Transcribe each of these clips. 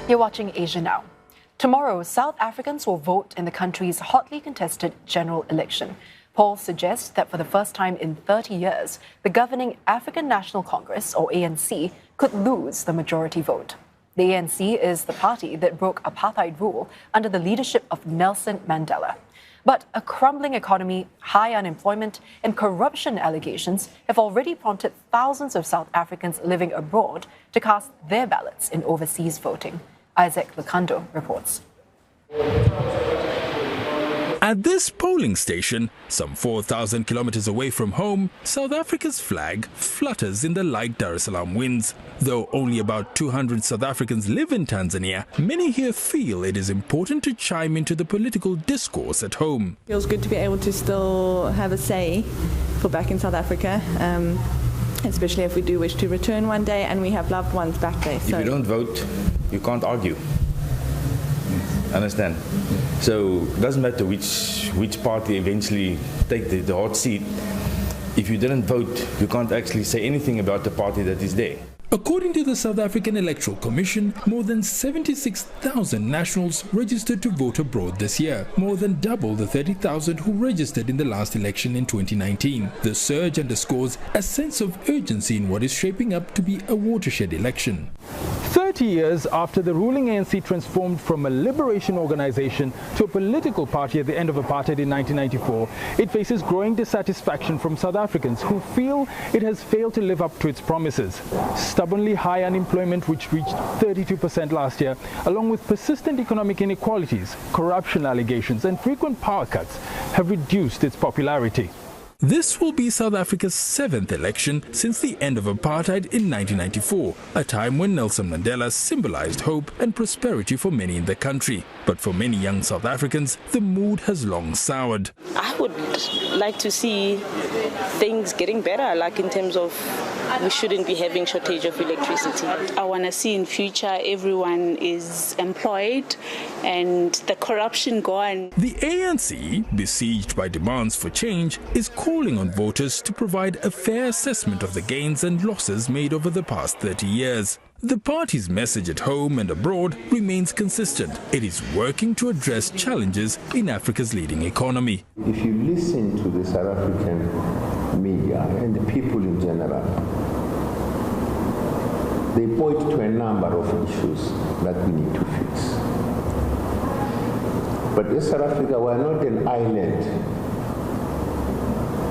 You're watching Asia Now. Tomorrow, South Africans will vote in the country's hotly contested general election. Polls suggest that for the first time in 30 years, the governing African National Congress, or ANC, could lose the majority vote. The ANC is the party that broke apartheid rule under the leadership of Nelson Mandela. But a crumbling economy, high unemployment, and corruption allegations have already prompted thousands of South Africans living abroad to cast their ballots in overseas voting. Isaac Lukando reports. At this polling station, some 4,000 kilometers away from home, South Africa's flag flutters in the light Dar es Salaam winds. Though only about 200 South Africans live in Tanzania, many here feel it is important to chime into the political discourse at home. Feels good to be able to still have a say for back in South Africa, especially if we do wish to return one day and we have loved ones back there. So if you don't vote, you can't argue. Understand? So it doesn't matter which party eventually take the hot seat. If you didn't vote, you can't actually say anything about the party that is there. According to the South African Electoral Commission, more than 76,000 nationals registered to vote abroad this year, more than double the 30,000 who registered in the last election in 2019. The surge underscores a sense of urgency in what is shaping up to be a watershed election. 30 years after the ruling ANC transformed from a liberation organization to a political party at the end of apartheid in 1994, it faces growing dissatisfaction from South Africans who feel it has failed to live up to its promises. Stubbornly high unemployment, which reached 32% last year, along with persistent economic inequalities, corruption allegations and frequent power cuts have reduced its popularity. This will be South Africa's 7th election since the end of apartheid in 1994, a time when Nelson Mandela symbolized hope and prosperity for many in the country. But for many young South Africans, the mood has long soured. I would like to see things getting better, like in terms of we shouldn't be having shortage of electricity. I want to see in future everyone is employed and the corruption gone. The ANC, besieged by demands for change, is calling on voters to provide a fair assessment of the gains and losses made over the past 30 years. The party's message at home and abroad remains consistent. It is working to address challenges in Africa's leading economy. If you listen to the South African media and the people in general, they point to a number of issues that we need to fix. But in South Africa, we're not an island.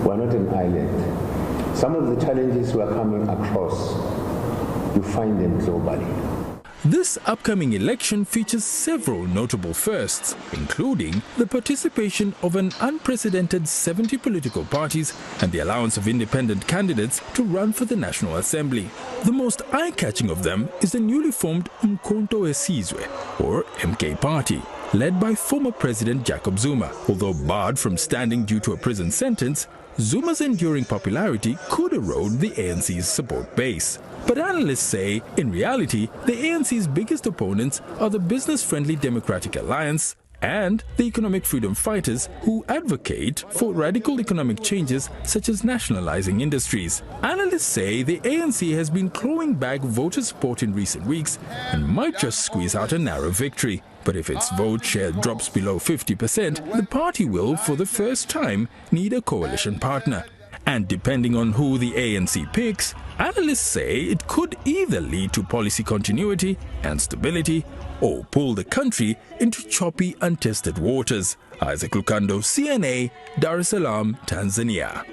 We're not an island. Some of the challenges we're coming across, you find them globally. This upcoming election features several notable firsts, including the participation of an unprecedented 70 political parties and the allowance of independent candidates to run for the National Assembly. The most eye-catching of them is the newly formed Umkhonto weSizwe, or MK Party, led by former President Jacob Zuma. Although barred from standing due to a prison sentence, Zuma's enduring popularity could erode the ANC's support base. But analysts say, in reality, the ANC's biggest opponents are the business-friendly Democratic Alliance and the economic freedom fighters who advocate for radical economic changes such as nationalizing industries. Analysts say the ANC has been clawing back voter support in recent weeks and might just squeeze out a narrow victory. But if its vote share drops below 50%, the party will, for the first time, need a coalition partner. And depending on who the ANC picks, analysts say it could either lead to policy continuity and stability or pull the country into choppy, untested waters. Isaac Lukando, CNA, Dar es Salaam, Tanzania.